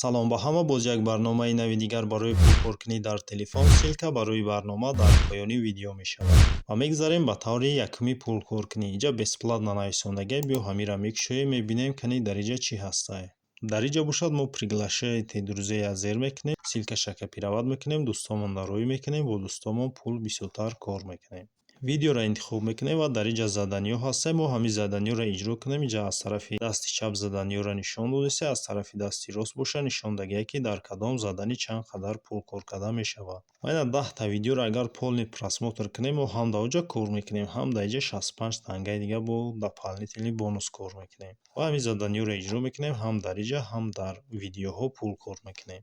салом, ба ҳама боз як барномаи нави дигар барои пулкоркунӣ дар телефон. Силка барои барнома дар поёни видео мешавад ва мегзарем ба таври якуми пулкоркунӣ. Иҷа бесплатна нависондагӣ. Биё ҳамира мекушоем, мебинем кани дариҷа чӣ ҳастае. Дариҷа бошад мо приглашаи тедрӯзаи азер мекунем, силкашака пиравад мекунем, дӯстомонро рӯй мекунем, бо дӯстомон пул бисёртар кор мекунем. Видеоро интихоб мекунем ва дар иҷа заданиё ҳастае. Мо ҳамин заданиёро иҷро кунем. Иҷа аз тарафи дасти чап заданиёро нишон додааст, аз тарафи дасти рост боша нишон дагие ки дар кадом заданӣ чанд қадар пул кор карда мешавад. Майна 10 видеоро агар полный просмотр кунем, мо ҳам дар оҷа кор мекунем, ҳам дар иҷа 65 тангаи дига бо дополнительный бонус кор мекунем. Ва ҳамин заданиёро иҷро мекунем, ҳам дар иҷа, ҳам дар видеоҳо пул кор мекунем.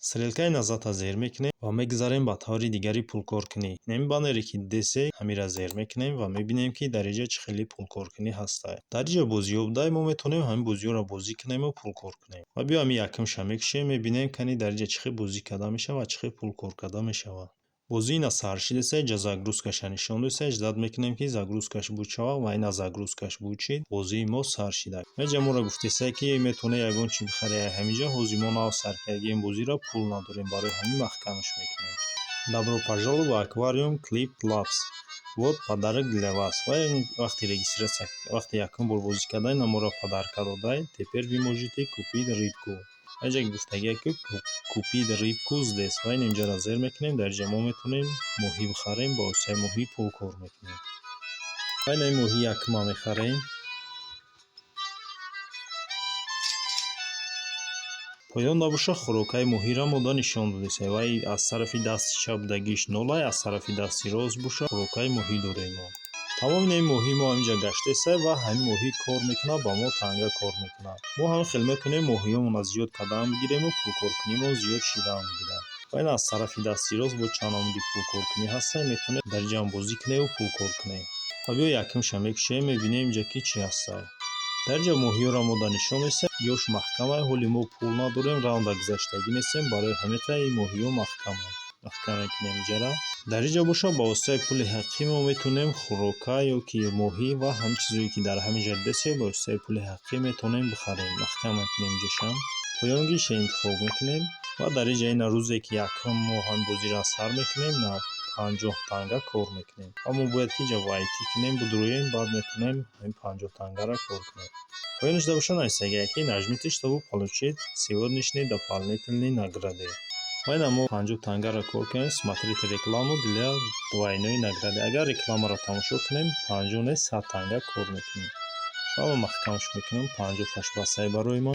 Стрелкаи назата зер мекунем ва мегзарем ба таври дигари пулкоркунӣ. Нами баннере ки дидесе, ҳамира зер мекунем ва мебинем ки дар иҷа чӣ хели пулкоркунӣ ҳастае. Дар иҷа бозиҳо будае, мо метавонем ҳамин бозиҳоро бозӣ кунему пул кор кунем. Ва биё ҳамин якумша мекушем, мебинем кани дар иҷа чӣ хел бозӣ карда мешавад, чӣ хел пул кор карда мешавад. Бозии на саршидеса, иҷа загрузкаша нишон додеса, ждат мекунем ки загрузкаш буд шавад ва ина загрузкаш буд шид, бозии мо сар шида. Иҷа моро гуфтеса ки метавонӣ ягон чӣ бихарӣ ҳаминҷа, ҳозир мо нав сар кардагем бозиро пул надорем, барои ҳамин маҳкамаш мекунем. Добро пожаловать в аквариум Clip Labs. Вот подарок для вас. Ва вақти регистрация, вақти якум бор бозӣ кардан ина моро подарка додай. Теперь вы можете купить рыбку. Иҷа гуфтагие ки купить рыбку здесь. Ва ин инҷаро зер мекунем. Дар иҷа мо метавонем моҳӣ бихарем, ба воситаи моҳӣ пул кор мекунем. Ва ин моҳии якума мехарем. поён набоша, хӯрокаи моҳиро мода нишон додеса. Вай аз тарафи дасти чап дагиш 0, аз тарафи дасти рост боша хӯрокаи моҳӣ дорем мо. Тамоми ин моҳӣ мо ҳаминҷа гаштеса ва ҳамин моҳӣ кор мекунад, ба мо танга кор мекунад. Мо ҳам хел метавонем моҳиёмонро зиёд кардан бигирему пулкоркунимон зиёд шидан бигирад. Ва ин аз тарафи дасти рост бо чанд намуди пулкоркунӣ ҳастае, метавонем дар иҷа бозӣ кунем ва пул кор кунем. Ва биё якумша мекушем, мебинем инҷа ки чӣ ҳастае. Дар иҷа моҳиёро мода нишон месем, ёш маҳкамае, ҳоли мо пул надорем, раунда гузаштагӣ нестем, барои ҳамиқа ин моҳиё маҳкаме. Маҳкам мекунем инҷара. Дар иҷа боша ба воситаи пули ҳақиқӣ мо метавонем хӯрока ё ки моҳӣ ва ҳамин чизое ки дар ҳамин ҷо дидасе, ба воситаи пули ҳақиқӣ метавонем бихарем. Маҳкам мекунем инҷашам. Поён гиша интихоб мекунем ва дар иҷа ина рӯзе ки якум мо ҳамин бозиро сар мекунем, на 50 танга кор мекунем. Ва мо бояд ки иҷа вайти кунем, будруем, баъд метавонем ҳамин 50 тангаро кор кунем. Поён жда боша нависагие ки нажмите, чтобы получить сегодняшние дополнительные награды. Ва ина мо 50 тангаро кор кунем. Смотрите рекламу для двойной награды. Агар рекламаро тамошо кунем, 50 не 100 танга кор мекунем. Ва мо маҳкамаш мекунем, 50 таш басае барои мо.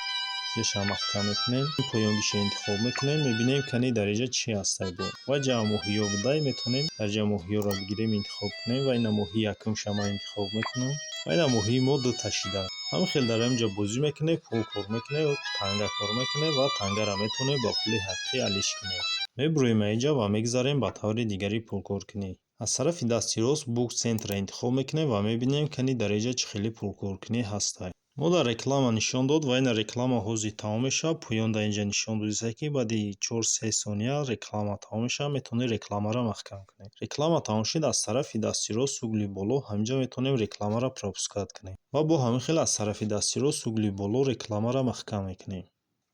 Гиша маҳкам мекунем. Поён гиша интихоб мекунем, мебинем кани дар иҷа чӣ ҳастае бо. Ва ҷа моҳиё будае, метавонем дар иҷа моҳиёро бигирем, интихоб кунем. Ва ина моҳии якумша ман интихоб мекунам. Ва ина моҳии мо 2 та шида. ҳамин хел дар ҳаминҷа бозӣ мекунем, пул кор мекунем, танга кор мекунем ва тангаро метавонем ба пули ҳақиқӣ алиш кунем. Мебуроем аиҷа ва мегзарем ба таври дигари пулкоркунӣ. Аз тарафи дасти рост бук центра интихоб мекунем ва мебинем кани дар иҷа чӣ хели пулкоркунӣ ҳастае. Мо дар реклама нишон дод ва ина реклама ҳозир тамом мешавад. Поён дар инҷа нишон додеса ки баъди 4-3 сония реклама тамом мешавад. Метавонем рекламаро маҳкам кунем. Реклама тамом шид, аз тарафи дасти рост угли боло ҳаминҷа метавонем рекламаро пропускат кунем. Ва бо ҳамин хел аз тарафи дасти рост угли боло рекламаро маҳкам мекунем.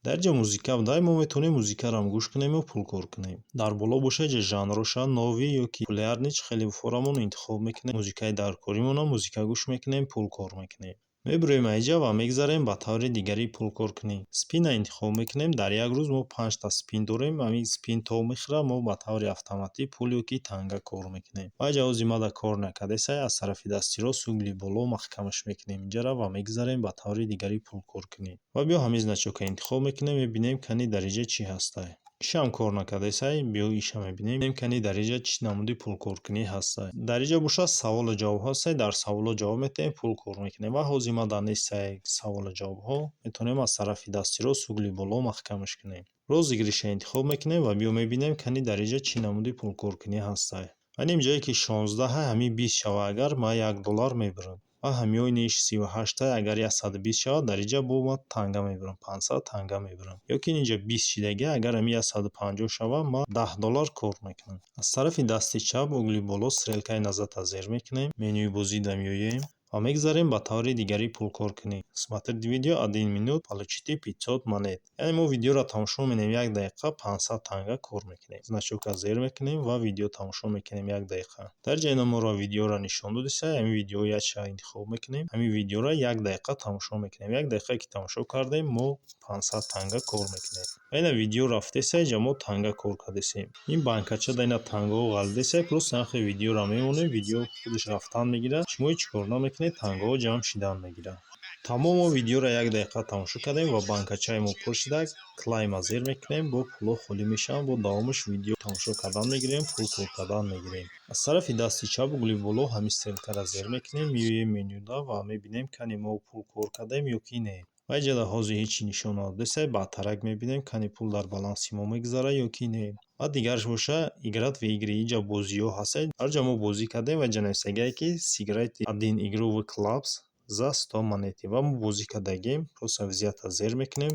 Дар иҷа музика будае, мо метавонем музикаро гӯш кунему пул кор кунем. Дар боло боша иҷа жанроша нови ё ки популярни чӣ хели форамон интихоб мекунем. Музикаи даркоримонро музика гӯш мекунем, пул кор мекунем. Мебуроем аиҷа ва мегзарем ба таври дигари пулкоркунӣ. Спина интихоб мекунем. Дар як рӯз мо 5 та спин дорем. Ҳамин спин то мехӯрад, мо ба таври автоматӣ пул ё ки танга кор мекунем. Ва иҷа ҳозир мада кор накардеса, аз тарафи дасти рост угли боло маҳкамаш мекунем инҷара ва мегзарем ба таври дигари пулкоркунӣ. Ва биё ҳамин значокро интихоб мекунем, мебинем кани дар иҷа чӣ ҳастае. ишам кор накардеса, биё иша мебинем кани дар иҷа чӣ намуди пулкоркунӣ ҳастае. Дар иҷа боша саволу ҷавоб ҳастае. Дар саволу ҷавоб метавонем пул кор мекунем. Ва ҳозир ма дар нестаи саволу ҷавобҳо метавонем аз тарафи дасти рост угли боло маҳкамаш кунем. Розыгриша интихоб мекунем ва биё мебинем кани дар иҷа чӣ намуди пулкоркунӣ ҳастае. ва ин ҷое ки 16 ҳамин 20 шава, агар ма $1 мебирам. Ва ҳамёниш 38 агар 120 шавад, дар иҷа бо ма танга мебирам, 500 танга мебирам. ё ки инҷа 20 шидагӣ, агар ҳамин 150 шава, ма $10 кор мекунам. Аз тарафи дасти чап угли боло стрелкаи назата зер мекунем. Менюи бозида меоем. ва мегзарем ба таври дигари пулкор кунем. Смотрите видео 1 минут получите 500 монет. Яъне мо видеоро тамошо менем 1 дақиқа 500 танга кор мекунем. Значокка зер мекунем ва видео тамошо мекунем 1 дақиқа. Дар ҷайи ин моро видеоро нишон додиса, ҳамин видео яша интихоб мекунем. Ҳамин видеоро 1 дақиқа тамошо мекунем. 1 дақиқа ки тамошо кардем, мо 500 танга кор мекунем. Ва ина видео рафтеса, ҷа мо танга кор кардесем. Ин банкача да ина тангаҳо ғалдеса, просто нахи видеоро мемонем, видео худаш рафтан мегирад. Шумо ҳеҷ кор намекунед, тангаҳо ҷамъ шидан мегирад. Тамомо видеоро 1 дақиқа тамошо кардем ва банкачаи мо пур шуда, клайма зер мекунем, бо пулҳо холӣ мешаванд. Бо давомаш видео тамошо кардан мегирем, пул кор кардан мегирем. Аз тарафи дасти чап угли боло ҳамин стрелкаро зер мекунем, меоем менюда ва мебинем кани мо пул кор кардем ё ки не. ва инҷа дар ҳозир ҳечи нишон надодеса, баътарак мебинем кани пул дар баланси мо мегзара ё ки не. ва дигараш боша играт ва игри инҷа бозиҳо ҳастанд. ҳарҷа мо бозӣ кардем ва инҷа нависагае ки сигарети 1 игровый клабс за 100 монети ва мо бозӣ кардагем. Просто визията зер мекунем,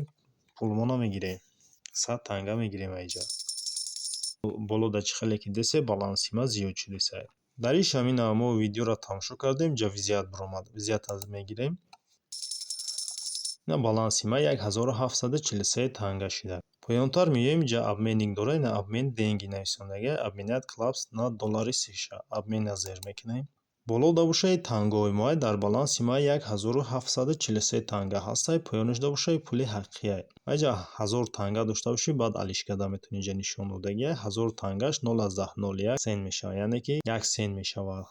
пулмо намегирем, 100 танга мегирем айҷа. Боло дар чӣ хеле ки десе баланси ма зиёд шудеса. Дар иш ҳамина мо видеоро тамошо кардем, ҷа визият биромад. Визията мегирем. ина баланси ма 1743 танга шуда. Поёнтар меоем, ҷа обменник дора, ина обмен денги нависондагия, обменят клабс на доллари США. Обмена зер мекунем. Боло да бошаи тангаҳои моа дар баланси ма 1743 танга ҳастай. Поёнаш да бошаи пули ҳақиқие. Айҷа 1000 танга дошта бошӣ, баъд алишкарда метавонӣ инҷа нишон додагия. 1000 тангаш 0,01 сент мешавад, яъне ки 1 сент мешавад.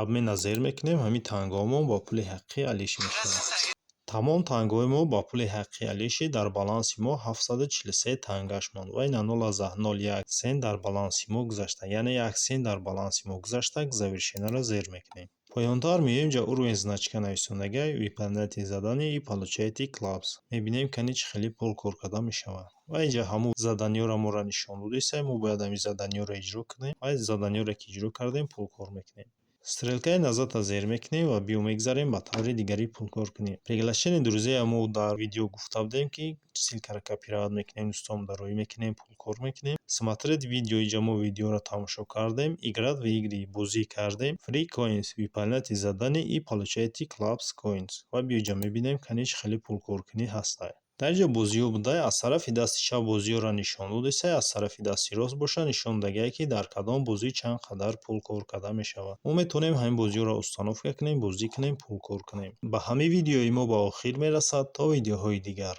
Обмена зер мекунем, ҳамин тангаҳомо ба пули ҳақиқӣ алиш мешавад. Тамом тангаҳои мо ба пули ҳақиқӣ алиши дар баланси мо 743 тангаш монд ва ина 0,01 сент дар баланси мо гузашта, яъне 1 сент дар баланси мо гузашта. Завершенияро зер мекунем. Поёнтар меоем, ҷа уровень значка нависондагия, выполнять задание и получаете клабс. Мебинем кани чӣ хеле пул кор карда мешавад. ва инҷа ҳамун заданиёро моро нишон додиса, мо бояд ҳамин заданиёро иҷро кунем. ва заданиёре ки иҷро кардем, пул кор мекунем. Стрелкаи назадро зер мекунем ва биё мегзарем ба таври дигарӣ пул кор кунем. Приглашение друзей мо дар видео гуфта будем ки ссилкаро копировать мекунем, дӯстон дароӣ мекунем, пул кор мекунем. Смотреть видео, инҷа мо видеоро тамошо кардем, играт ва игри бозӣ кардем. Free coins, выполняйте задание и получаете clubs coins. ва биё инҷа мебинем кани чӣ хеле пулкоркунӣ ҳастай. Дар инҷа бозиҳо буда, аз тарафи дасти чап бозиҳоро нишон додиса, аз тарафи дасти рост боша нишон додагие ки дар кадом бозӣ чанд қадар пул кор карда мешавад. мо метавонем ҳамин бозиҳоро установка кунем, бозӣ кунем, пул кор кунем. Ба ҳамин видеои мо ба охир мерасад. То видеоҳои дигар.